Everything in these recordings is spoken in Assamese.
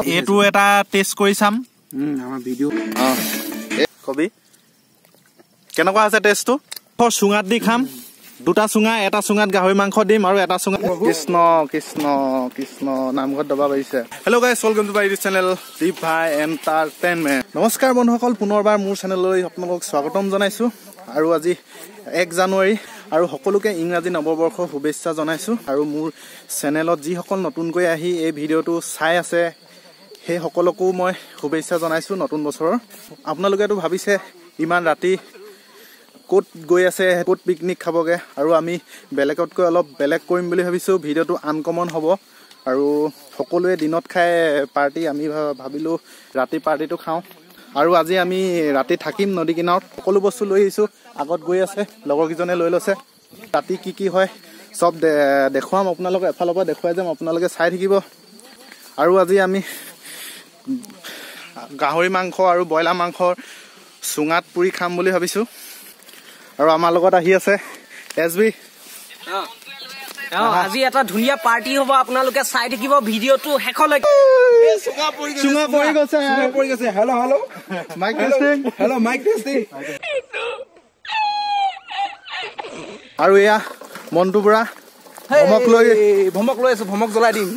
এইটো এটা টেষ্ট কৰি চাম আমাৰ ভিডিঅ' কবি কেনেকুৱা আছে টেষ্টটো চুঙাত দি খাম দুটা চুঙা এটা চুঙাত গাহৰি মাংস দিম আৰু এটা চুঙাত কৃষ্ণ কৃষ্ণ কৃষ্ণ নামঘৰত দবা বাজিছে hello' guys welcome to my YouTube channel Deep Bhai entertainment নমস্কাৰ বন্ধুসকল পুনৰবাৰ মোৰ চেনেললৈ আপোনালোকক স্বাগতম জনাইছোঁ আৰু আজি 1 জানুৱাৰী আৰু সকলোকে ইংৰাজী নৱবৰ্ষৰ শুভেচ্ছা জনাইছোঁ আৰু মোৰ চেনেলত যিসকল নতুনকৈ আহি এই ভিডিঅ'টো চাই আছে সেই সকলকো মই শুভেচ্ছা জনাইছোঁ নতুন বছৰৰ আপোনালোকেতো ভাবিছে ইমান ৰাতি ক'ত গৈ আছে ক'ত পিকনিক খাবগে আৰু আমি বেলেগতকৈ অলপ বেলেগ কৰিম বুলি ভাবিছোঁ ভিডিঅ'টো আনকমন হ'ব আৰু সকলোৱে দিনত খাই পাৰ্টি আমি ভাবিলোঁ ৰাতি পাৰ্টিটো খাওঁ আৰু আজি আমি ৰাতি থাকিম নদী কিনাৰত সকলো বস্তু লৈ আহিছোঁ আগত গৈ আছে লগৰকেইজনে লৈ লৈছে ৰাতি কি হয় চব দেখুৱাম আপোনালোকে এফালৰ পৰা দেখুৱাই যাম আপোনালোকে চাই থাকিব আৰু আজি আমি গাহৰি মাংস আৰু ব্ৰইলাৰ মাংসৰ চুঙাত পুৰি খাম বুলি ভাবিছোঁ আৰু আমাৰ লগত আহি আছে এছবি আজি এটা ধুনীয়া পাৰ্টি হ'ব আপোনালোকে চাই থাকিব ভিডিঅ'টো শেষলৈকে চুঙা পৰি গৈছে hello' mic testing hello' mic testing আৰু এয়া মন্টু বুঢ়া ভমক লৈ আছো ভমক জ্বলাই দিম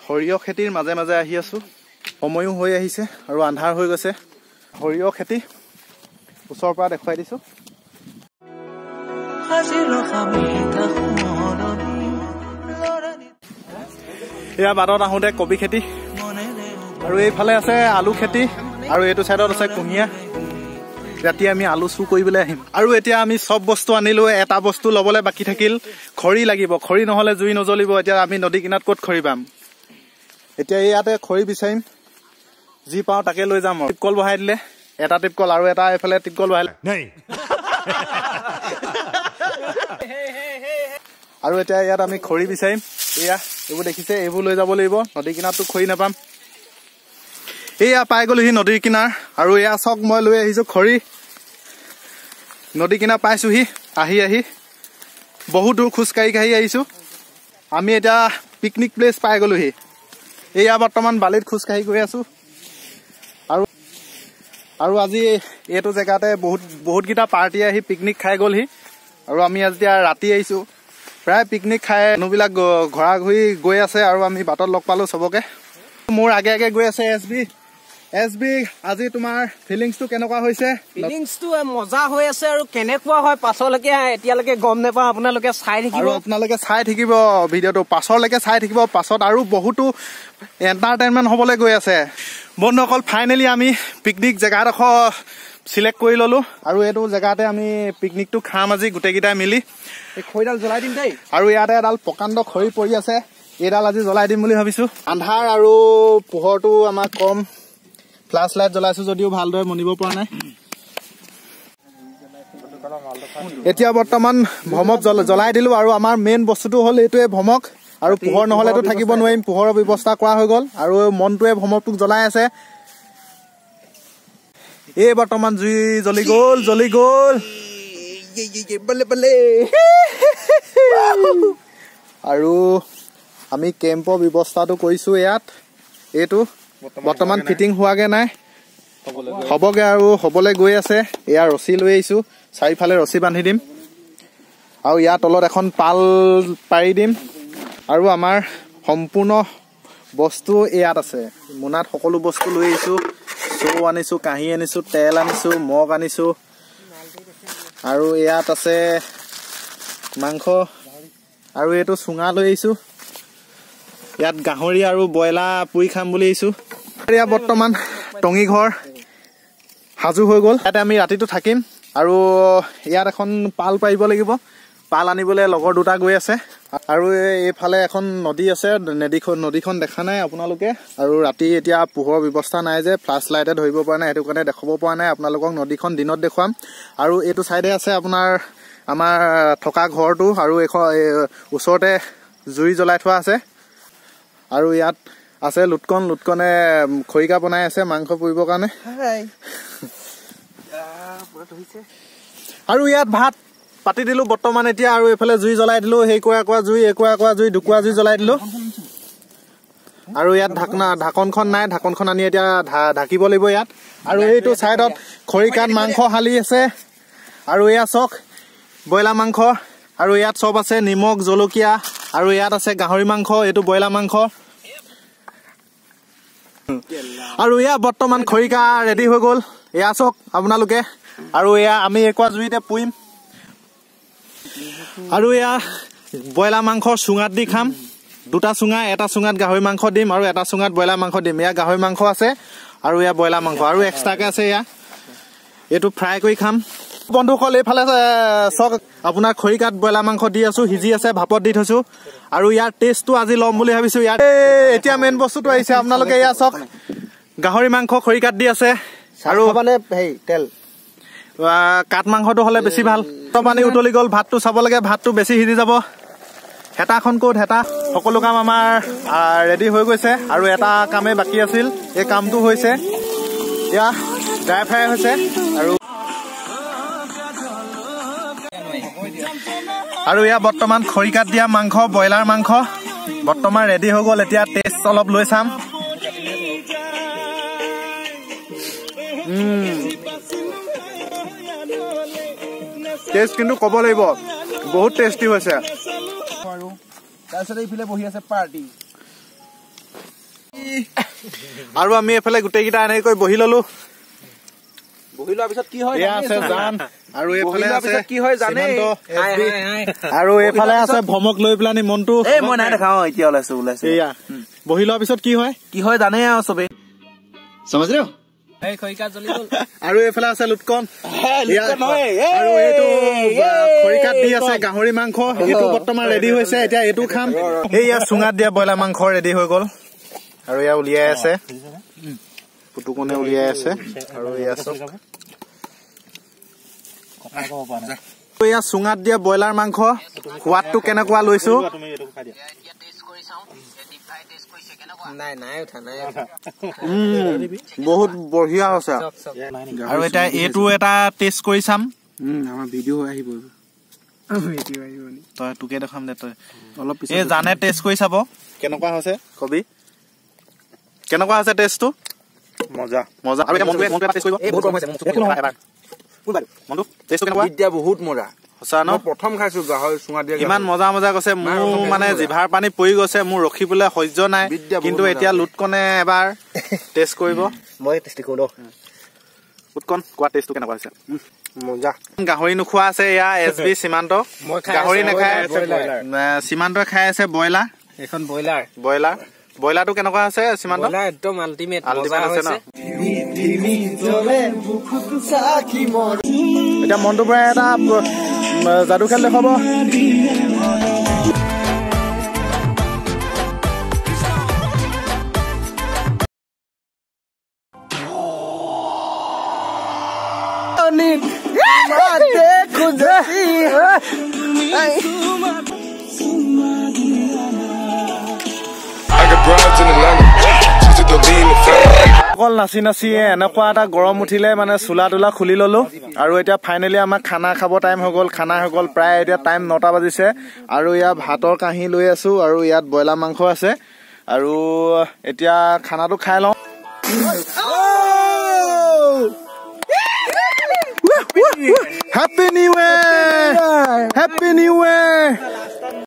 সৰিয়হ খেতিৰ মাজে মাজে আহি আছো সময়ো হৈ আহিছে আৰু আন্ধাৰ হৈ গৈছে সৰিয়হ খেতি ওচৰৰ পৰা দেখুৱাই দিছো এয়া বাটত আহোঁতে কবি খেতি আৰু এইফালে আছে আলু খেতি আৰু এইটো চাইডত আছে কুঁহিয়া ৰাতি আমি আলু চুৰ কৰিবলৈ আহিম আৰু এতিয়া আমি চব বস্তু আনিলো এটা বস্তু ল'বলৈ বাকী থাকিল খৰি লাগিব খৰি নহ'লে জুই নজ্বলিব এতিয়া আমি নদী কিনাৰত ক'ত খৰি পাম এতিয়া ইয়াতে খৰি বিচাৰিম যি পাওঁ তাকে লৈ যাম টিপকল বহাই দিলে এটা টিপকল আৰু এটা এইফালে টিপকল বহাইলে আৰু এতিয়া ইয়াত আমি খৰি বিচাৰিম এয়া এইবোৰ দেখিছে এইবোৰ লৈ যাব লাগিব নদী কিনাৰতো খৰি নাপাম এয়া পাই গ'লোহি নদীৰ কিনাৰ আৰু এয়া চক মই লৈ আহিছোঁ খৰি নদী কিনাৰ পাইছোহি আহি বহুত দূৰ খোজকাঢ়ি আহিছোঁ আমি এতিয়া পিকনিক প্লেচ পাই গ'লোহি এয়া বৰ্তমান বালিত খোজকাঢ়ি গৈ আছোঁ আৰু আজি এইটো জেগাতে বহুতকেইটা পাৰ্টি আহি পিকনিক খাই গ'লহি আৰু আমি আজি এতিয়া ৰাতি আহিছোঁ প্ৰায় পিকনিক খাই মানুহবিলাক ঘৰা ঘূৰি গৈ আছে আৰু আমি বাটত লগ পালোঁ চবকে মোৰ আগে গৈ আছে এছবি আজি তোমাৰ ফিলিংছটো কেনেকুৱা হৈছে ফিলিংছটো মজা হৈ আছে আৰু কেনেকুৱা হয় পাছলৈকে এতিয়ালৈকে গম নাপাওঁ আপোনালোকে চাই থাকিব ভিডিঅ'টো পাছলৈকে চাই থাকিব পাছত আৰু বহুতো এণ্টাৰটেইনমেণ্ট হ'বলৈ গৈ আছে বন্ধুসকল ফাইনেলি আমি পিকনিক জেগাডোখৰ চিলেক্ট কৰি ল'লোঁ আৰু এইটো জেগাতে আমি পিকনিকটো খাম আজি গোটেইকেইটাই মিলি এই খৰিডাল জ্বলাই দিম দেই আৰু ইয়াতে এডাল প্ৰকাণ্ড খৰি পৰি আছে এইডাল আজি জ্বলাই দিম বুলি ভাবিছোঁ আন্ধাৰ আৰু পোহৰটো আমাৰ কম ফ্লাছ লাইট জ্বলাইছোঁ যদিও ভালদৰে মনিব পৰা নাই এতিয়া বৰ্তমান ভমক জ্বলাই দিলোঁ আৰু আমাৰ মেইন বস্তুটো হ'ল এইটোৱে ভমক আৰু পোহৰ নহ'লেতো থাকিব নোৱাৰিম পোহৰৰ ব্যৱস্থা কৰা হৈ গ'ল আৰু মনটোৱে ভমকটোক জ্বলাই আছে এই বৰ্তমান জুই জ্বলি গ'ল আৰু আমি কেম্পৰ ব্যৱস্থাটো কৰিছোঁ ইয়াত এইটো বৰ্তমান ফিটিং হোৱাগে নাই হ'বগে আৰু হ'বলৈ গৈ আছে এয়া ৰছী লৈ আহিছোঁ চাৰিফালে ৰছী বান্ধি দিম আৰু ইয়াৰ তলত এখন পাল পাৰি দিম আৰু আমাৰ সম্পূৰ্ণ বস্তু ইয়াত আছে মোনাত সকলো বস্তু লৈ আহিছোঁ চৌ আনিছোঁ কাঁহী আনিছোঁ তেল আনিছোঁ মগ আনিছোঁ আৰু ইয়াত আছে মাংস আৰু এইটো চুঙা লৈ আহিছোঁ ইয়াত গাহৰি আৰু ব্ৰইলাৰ পুৰি খাম বুলি আহিছোঁ ইয়াত বৰ্তমান টঙি ঘৰ সাজু হৈ গ'ল ইয়াতে আমি ৰাতিটো থাকিম আৰু ইয়াত এখন পাল পাৰিব লাগিব পাল আনিবলৈ লগৰ দুটা গৈ আছে আৰু এইফালে এখন নদী আছে নদীখন দেখা নাই আপোনালোকে আৰু ৰাতি এতিয়া পোহৰৰ ব্যৱস্থা নাই যে ফ্লাছ লাইটে ধৰিব পৰা নাই সেইটো কাৰণে দেখাব পৰা নাই আপোনালোকক নদীখন দিনত দেখুৱাম আৰু এইটো চাইডে আছে আপোনাৰ আমাৰ থকা ঘৰটো আৰু ওচৰতে জুই জ্বলাই থোৱা আছে আৰু ইয়াত আছে লুটকনে খৰিকা বনাই আছে মাংস পুৰিবৰ কাৰণে আৰু ইয়াত ভাত পাতি দিলো বৰ্তমান এতিয়া আৰু এফালে জুই জ্বলাই দিলো সেই কোৱা জুই একোৱা জুই দুকুৱা জুই জ্বলাই দিলো আৰু ইয়াত ঢাকনখন নাই ঢাকনখন আনি এতিয়া ঢাকিব লাগিব ইয়াত আৰু এইটো সাইডত খৰিকাত মাংস হালি আছে আৰু এয়া চক বয়লা মাংস আৰু ইয়াত সব আছে নিমখ জলকীয়া আৰু ইয়াত আছে গাহৰি মাংস এইটো বয়লা মাংস আৰু এয়া বৰ্তমান খৰিকা ৰেডি হৈ গ'ল এয়া চক আপোনালোকে আৰু এয়া আমি একোৱা জুইতে পুইম আৰু এয়া বয়লা মাংস চুঙাত দি খাম দুটা চুঙা এটা চুঙাত গাহৰি মাংস দিম আৰু এটা চুঙাত বয়লা মাংস দিম এয়া গাহৰি মাংস আছে আৰু এয়া বয়লা মাংস আৰু এক্সট্ৰাকে আছে এয়া এইটো ফ্ৰাই কৰি খাম বন্ধুসকল এইফালে চক আপোনাৰ খৰিকাত বয়লা মাংস দি আছো সিজি আছে ভাপত দি থৈছো আৰু ইয়াৰ টেষ্টটো আজি ল'ম বুলি ভাবিছো ইয়াৰ এতিয়া মেইন বস্তুটো আহিছে আপোনালোকে এয়া চক গাহৰি মাংস খৰিকাত দি আছে আৰু মানে তেল কাঠ মাংসটো হলে বেছি ভাল পানী উতলি গ'ল ভাতটো চাব লাগে ভাতটো বেছি সিজি যাব হেতাখন ক'ত হেতা সকলো কাম আমাৰ ৰেডি হৈ গৈছে আৰু এটা কামেই বাকী আছিল এই কামটো হৈছে এয়া ড্ৰাই ফ্ৰাই হৈছে আৰু এয়া বৰ্তমান খৰিকাত দিয়া মাংস ব্ৰইলাৰ মাংস বৰ্তমান ৰেডি হৈ গ'ল এতিয়া টেষ্ট অলপ লৈ চাম টেষ্ট কিন্তু ক'ব লাগিব বহুত টেষ্টি হৈছে আৰু আমি এফালে গোটেইকেইটা এনেকৈ বহি ললো বহি লোৱাৰ পিছত কি হয় আৰু এইফালে আছে কি হয় জানে আৰু এইফালে আছে ভমক লৈ পেলানি মনটো মই নাই দেখা এতিয়া ওলাইছো এয়া বহি লোৱাৰ পিছত কি হয় জানে আৰু চবে সমজ ৰে আৰু এইফালে আছে লুটকন আৰু এইটো খৰিকাত দি আছে গাহৰি মাংস এইটো বৰ্তমান ৰেডি হৈছে এতিয়া এইটো খাম এইয়া চুঙাত দিয়া ব্ৰইলাৰ মাংস ৰেডি হৈ গ'ল আৰু এয়া উলিয়াই আছে পুতুকনে উলিয়াই আছে আৰু এয়া এয়া চুঙাত দিয়া ব্ৰইলাৰ মাংস সোৱাদটো কেনেকুৱা লৈছো বহুত বঢ়িয়া হৈছে আৰু এতিয়া এইটো এটা টেষ্ট কৰি চাম আমাৰ ভিডিঅ' আহিব তই তোকে দেখাম দে তই অলপ এই জানে টেষ্ট কৰি চাব কেনেকুৱা হৈছে কবি কেনেকুৱা হৈছে টেষ্টটো মজা আৰু এতিয়া মনটো এটা টেষ্ট কৰিব বহুত গৰম হৈছে মনটো টেষ্টটো কেনেকুৱা এতিয়া বহুত মজা সঁচা ন প্ৰথম খাইছো গাহৰি চুঙা দিয়া ইমান মজা কৈছে মোৰ মানে জিভাৰ পানী পৰি গৈছে মোৰ ৰখিবলৈ সহ্য নাই কিন্তু এতিয়া লুটকনে এবাৰ টেষ্ট কৰিব মই টেষ্ট কৰো লুটকন কোৱা টেষ্টটো কেনেকুৱা হৈছে মজা গাহৰি নোখোৱা আছে এয়া SB সীমান্ত গাহৰি নাখায় সীমান্তই খাই আছে ব্ৰইলাৰ এখন ব্ৰইলাৰটো কেনেকুৱা আছে সীমান্ত একদম আল্টিমেট আছে ন এতিয়া মনটো পৰা এটা যাদু খেল দেখাব অকল নাচি এনেকুৱা এটা গৰম উঠিলে মানে চোলা তোলা খুলি ললো আৰু এতিয়া ফাইনেলি আমাক খানা খাব টাইম হৈ গ'ল প্ৰায় এতিয়া টাইম 9টা বাজিছে আৰু ইয়াত ভাতৰ কাঁহী লৈ আছো আৰু ইয়াত ব্ৰইলাৰ মাংস আছে আৰু এতিয়া খানাটো খাই লওঁ Happy New Year!